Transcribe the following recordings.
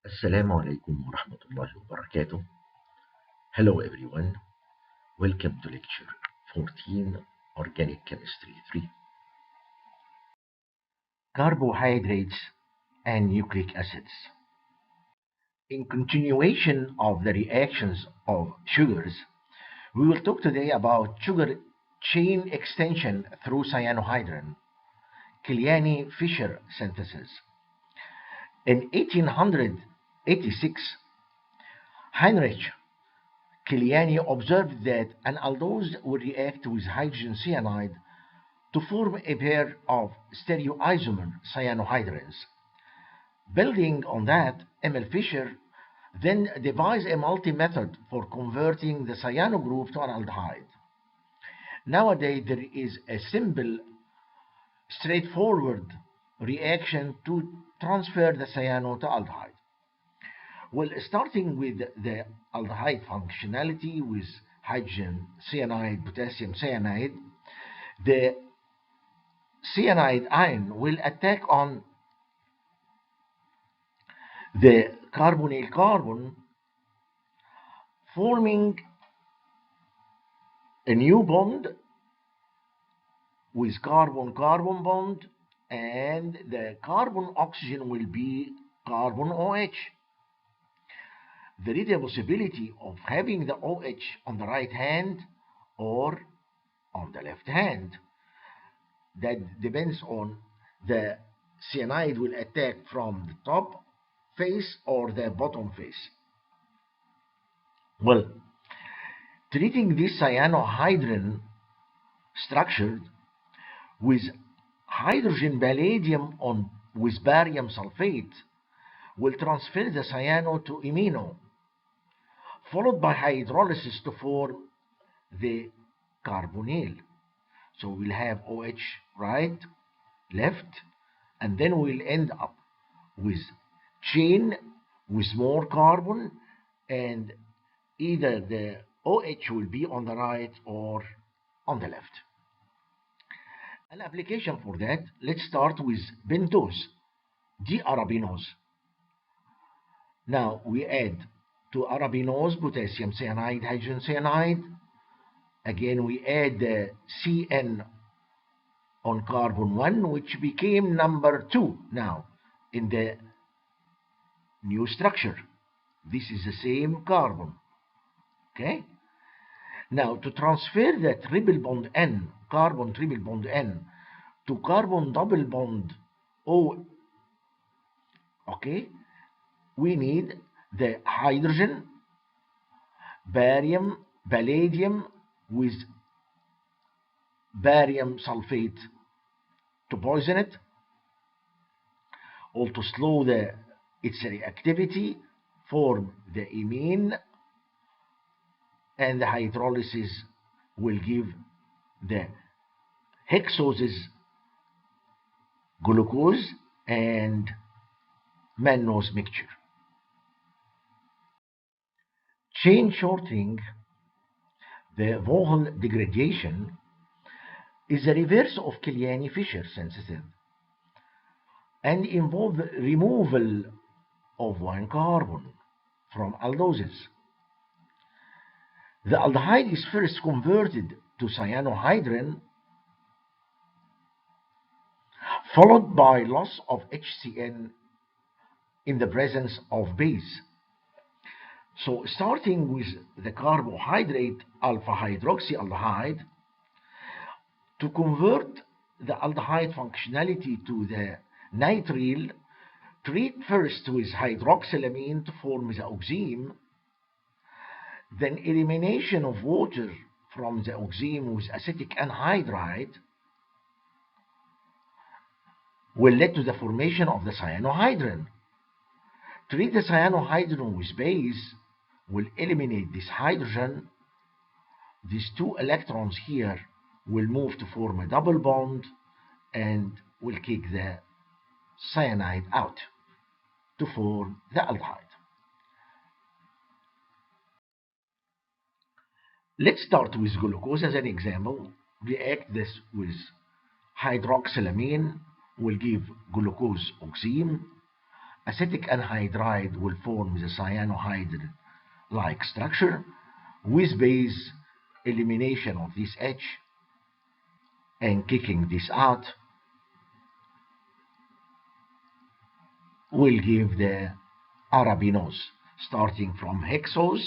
Assalamu alaikum wa rahmatullahi wa barakatuh. Hello everyone. Welcome to lecture 14 Organic Chemistry 3. Carbohydrates and nucleic acids. In continuation of the reactions of sugars, we will talk today about sugar chain extension through cyanohydrin, Kiliani Fischer synthesis. In 1886, Heinrich Kiliani observed that an aldose would react with hydrogen cyanide to form a pair of stereoisomer cyanohydrins. Building on that, Emil Fischer then devised a multi-method for converting the cyano group to an aldehyde. Nowadays, there is a simple, straightforward reaction to transfer the cyano to aldehyde. Well, starting with the aldehyde functionality with hydrogen cyanide, potassium cyanide, the cyanide ion will attack on the carbonyl carbon, forming a new bond with carbon-carbon bond, and the carbon oxygen will be carbon OH. There is a possibility of having the OH on the right hand or on the left hand. That depends on the cyanide will attack from the top face or the bottom face. Well, treating this cyanohydrin structure with hydrogen palladium with barium sulfate will transfer the cyano to imino, followed by hydrolysis to form the carbonyl. So we'll have OH right, left, and then we'll end up with chain with more carbon, and either the OH will be on the right or on the left. An application for that, let's start with pentose, dearabinose. Now we add to arabinose potassium cyanide, hydrogen cyanide. Again, we add the CN on carbon 1, which became number 2 now in the new structure. This is the same carbon. Okay? Now, to transfer the triple bond N, carbon triple bond N, to carbon double bond O, okay, we need the hydrogen, barium, palladium with barium sulfate to poison it, or to slow its reactivity, form the imine, and the hydrolysis will give the hexoses, glucose, and mannose mixture. Chain shortening, the Wohl degradation, is the reverse of Kiliani-Fischer synthesis and involves removal of one carbon from aldoses. The aldehyde is first converted to cyanohydrin, followed by loss of HCN in the presence of base. So starting with the carbohydrate alpha hydroxyaldehyde, to convert the aldehyde functionality to the nitrile, treat first with hydroxylamine to form the oxime, then elimination of water from the oxime with acetic anhydride will lead to the formation of the cyanohydrin. Treat the cyanohydrin with base will eliminate this hydrogen. These 2 electrons here will move to form a double bond and will kick the cyanide out to form the aldehyde. Let's start with glucose as an example. React this with hydroxylamine will give glucose oxime, acetic anhydride will form the cyanohydrin-like structure with base elimination of this H and kicking this out will give the arabinose. Starting from hexose,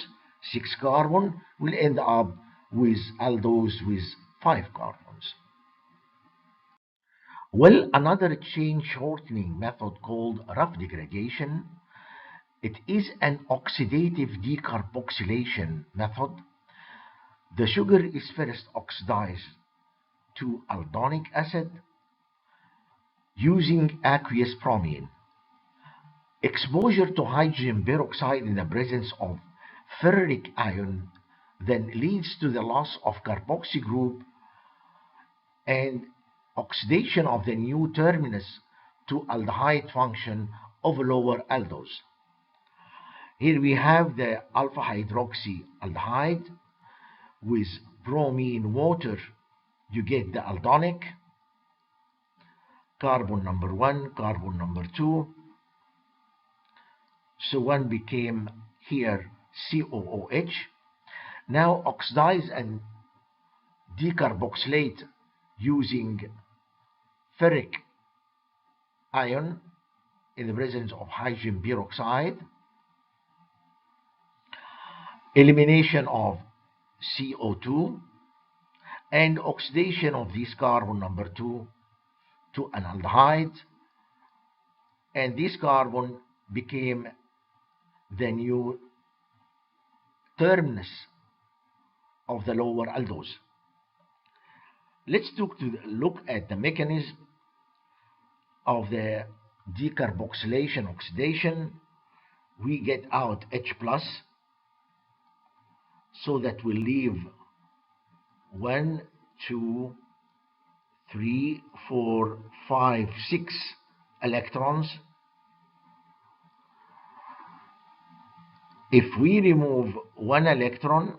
6 carbon, will end up with aldose with 5 carbons. Well, another chain shortening method called Ruff degradation. It is an oxidative decarboxylation method. The sugar is first oxidized to aldonic acid using aqueous bromine. Exposure to hydrogen peroxide in the presence of ferric ion then leads to the loss of carboxy group and oxidation of the new terminus to aldehyde function of lower aldose. Here we have the alpha hydroxy aldehyde with bromine water. You get the aldonic, carbon number 1, carbon number 2. So one became here COOH. Now oxidize and decarboxylate using ferric ion in the presence of hydrogen peroxide. Elimination of CO2 and oxidation of this carbon number 2 to an aldehyde, and this carbon became the new terminus of the lower aldose. Let's look at the mechanism of the decarboxylation oxidation. We get out H plus, so that will leave 1, 2, 3, 4, 5, 6 electrons. If we remove 1 electron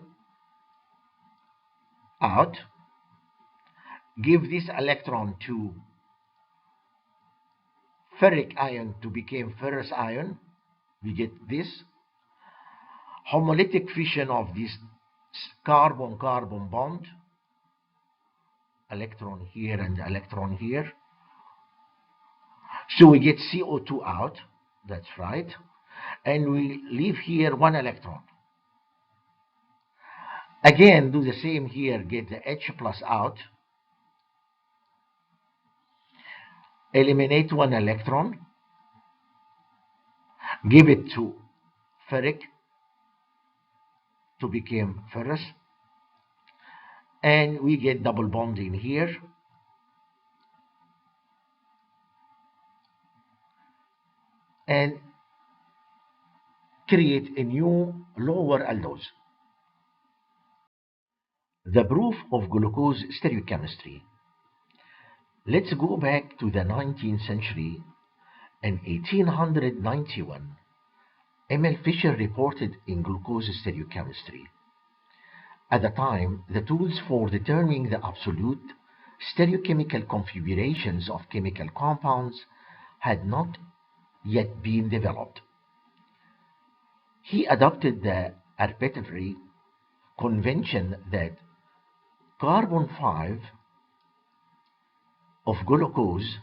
out, give this electron to ferric ion to become ferrous ion, we get this homolytic fission of this carbon-carbon bond, electron here and electron here. So we get CO2 out, that's right, and we leave here 1 electron. Again, do the same here, get the H plus out, eliminate 1 electron, give it to ferric to become ferrous, and we get double bond in here. And create a new lower aldose. The proof of glucose stereochemistry. Let's go back to the 19th century. In 1891, Emil Fischer reported in glucose stereochemistry. At the time, the tools for determining the absolute stereochemical configurations of chemical compounds had not yet been developed. He adopted the arbitrary convention that carbon 5 of glucose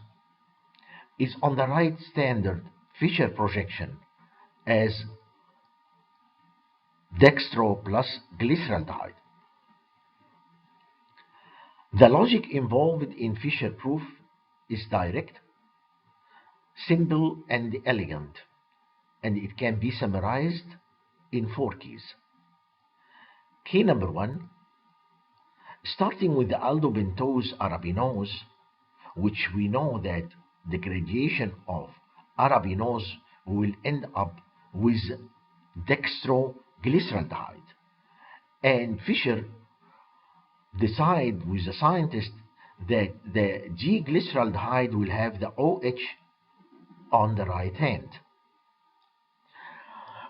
is on the right standard Fischer projection as dextro plus glyceraldehyde. The logic involved in Fischer proof is direct, simple, and elegant, and it can be summarized in 4 keys. Key number 1, starting with the aldopentose arabinose, which we know that degradation of arabinose will end up with dextroglyceraldehyde. And Fischer decided with the scientist that the G-glyceraldehyde will have the OH on the right hand.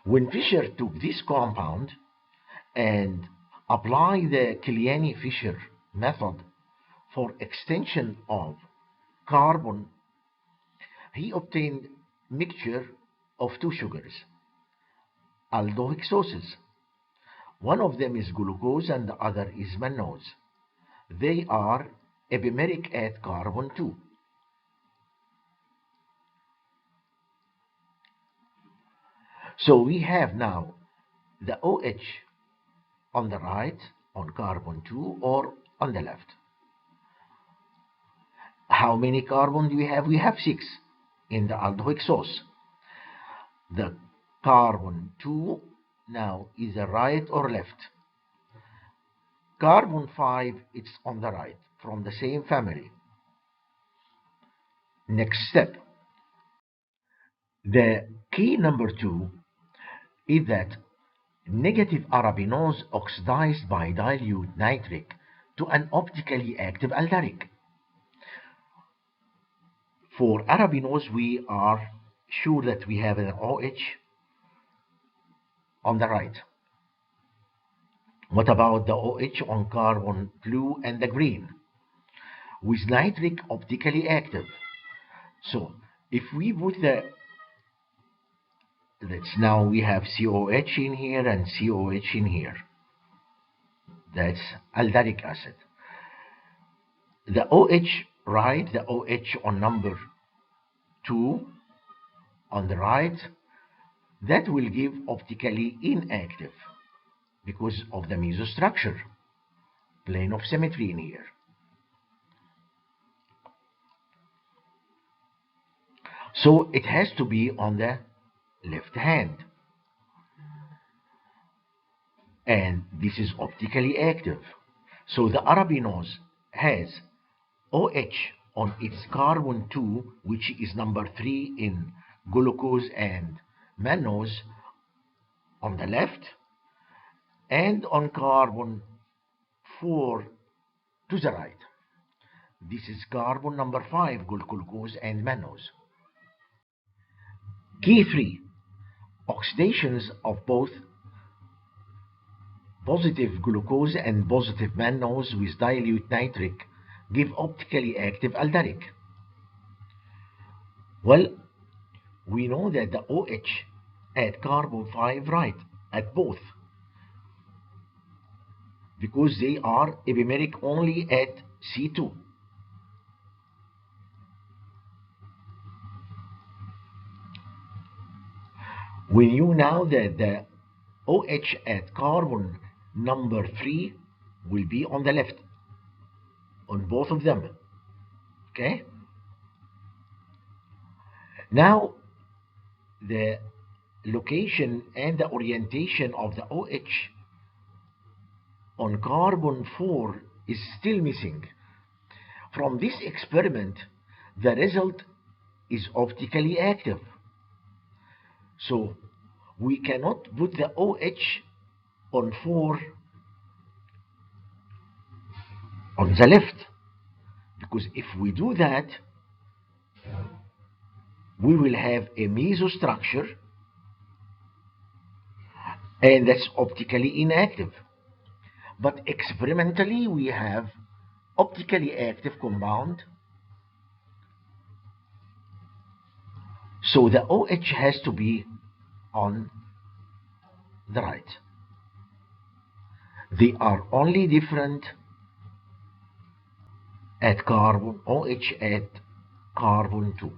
When Fischer took this compound and applied the Kiliani-Fischer method for extension of carbon, he obtained mixture of two sugars, aldohexoses. One of them is glucose and the other is mannose. They are epimeric at carbon 2. So we have now the OH on the right on carbon 2 or on the left. How many carbon do we have? We have 6 in the aldohexose. The carbon 2 now is the right or left. Carbon 5, it's on the right from the same family. Next step. The key number 2 is that negative arabinose oxidized by dilute nitric to an optically active aldaric. For arabinose, we are sure that we have an OH on the right. What about the OH on carbon blue and the green? With nitric optically active. So if we put now we have COH in here and COH in here. That's aldaric acid. The OH right, the OH on number 2 on the right, that will give optically inactive because of the mesostructure, plane of symmetry in here. So it has to be on the left hand. And this is optically active. So the arabinose has OH on its carbon 2, which is number 3 in glucose and mannose on the left, and on carbon 4 to the right. This is carbon number 5, glucose and mannose. Key 3. Oxidations of both positive glucose and positive mannose with dilute nitric give optically active aldaric. Well, we know that the OH at carbon 5 right at both, because they are epimeric only at C2. We knew now that the OH at carbon number 3 will be on the left, on both of them. Okay? Now, the location and the orientation of the OH on carbon 4 is still missing. From this experiment, the result is optically active. So we cannot put the OH on 4 on the left, because if we do that, we will have a mesostructure, and that's optically inactive. But experimentally, we have optically active compound. So the OH has to be on the right. They are only different at carbon, OH at carbon 2,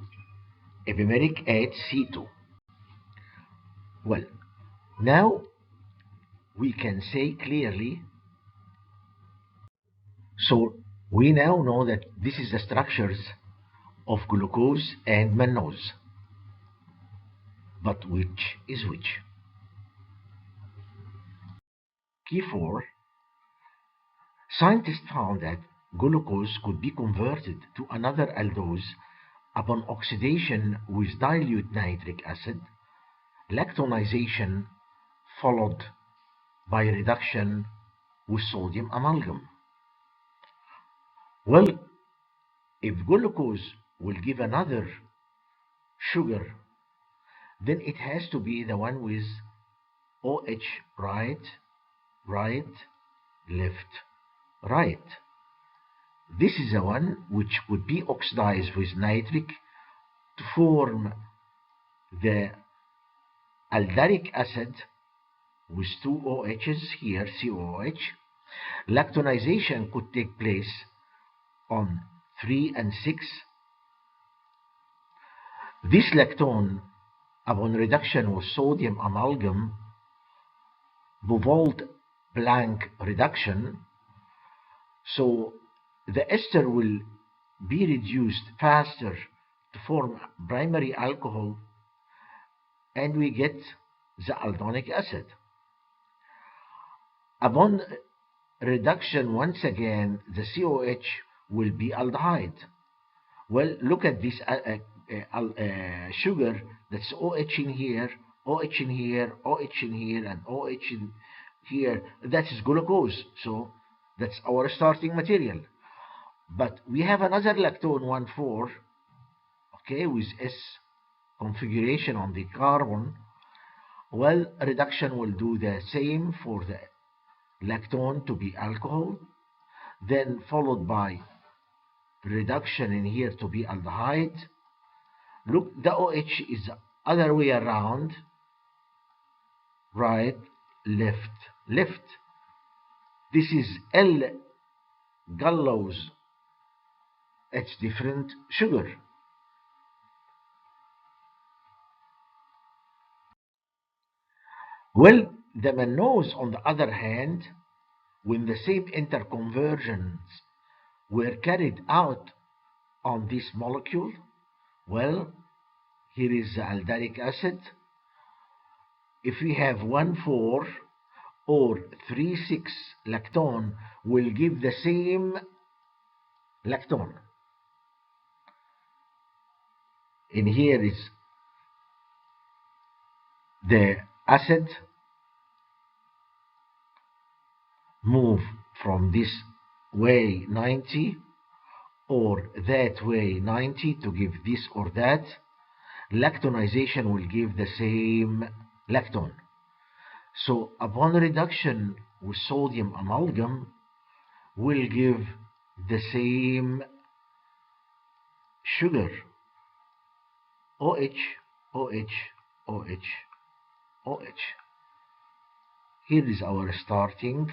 epimeric at C2. Well, now we can say clearly, so we now know that this is the structures of glucose and mannose. But which is which? Key 4. Scientists found that glucose could be converted to another aldose upon oxidation with dilute nitric acid, lactonization followed by reduction with sodium amalgam. Well, if glucose will give another sugar, then it has to be the one with OH right, right, left, right. This is the one which would be oxidized with nitric to form the aldaric acid with two OHs here, COOH. Lactonization could take place on 3 and 6. This lactone, upon reduction with sodium amalgam, Bouveault-Blanc reduction, so the ester will be reduced faster to form primary alcohol, and we get the aldonic acid. Upon reduction, once again, the COH will be aldehyde. Well, look at this sugar, that's OH in here, OH in here, OH in here, and OH in here. That is glucose, so that's our starting material. But we have another lactone 1,4, okay, with S configuration on the carbon. Well, reduction will do the same for the lactone to be alcohol, then followed by reduction in here to be aldehyde. Look, the OH is the other way around, right, left, left. This is L-gallose. It's different sugar. Well, the mannose, on the other hand, when the same interconversions were carried out on this molecule, well, here is the aldaric acid. If we have 1,4 or 3,6 lactone, will give the same lactone. In here is the acid move from this way 90 or that way 90 to give this or that. Lactonization will give the same lactone. So upon reduction with sodium amalgam will give the same sugar, OH, OH, OH, OH. Here is our starting.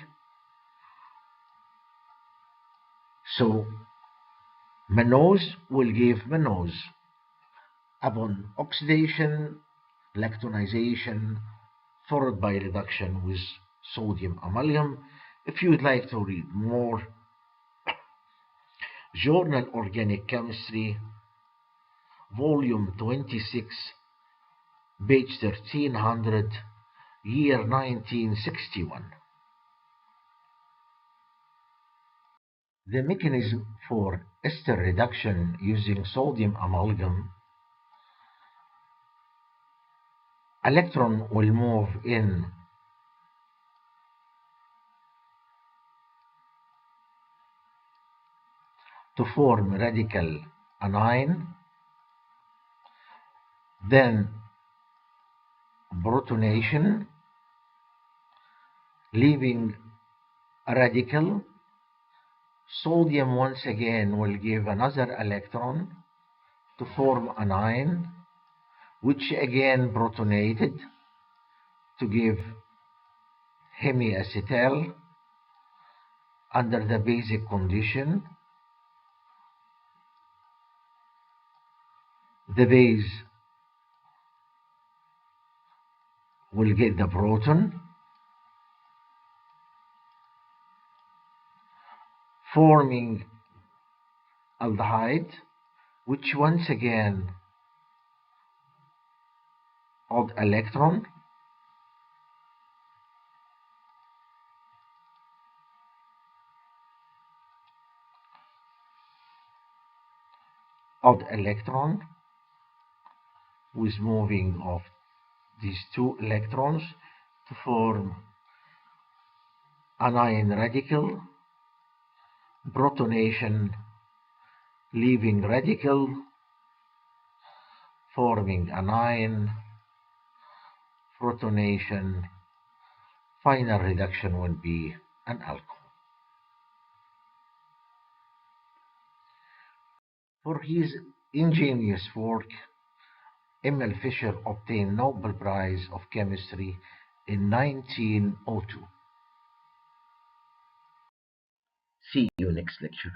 So mannose will give mannose. Upon oxidation, lactonization, followed by reduction with sodium amalgam. If you would like to read more, Journal Organic Chemistry, Volume 26, page 1300, year 1961. The mechanism for ester reduction using sodium amalgam: electron will move in to form radical anion, then protonation, leaving a radical. Sodium once again will give another electron to form anion, which again protonated to give hemiacetal under the basic condition. The base will get the proton, forming aldehyde, which once again odd electron, odd electron with moving of these two electrons to form anion radical, protonation, leaving radical, forming anion, protonation, final reduction will be an alcohol. For his ingenious work, Emil Fischer obtained Nobel Prize of Chemistry in 1902. See you next lecture.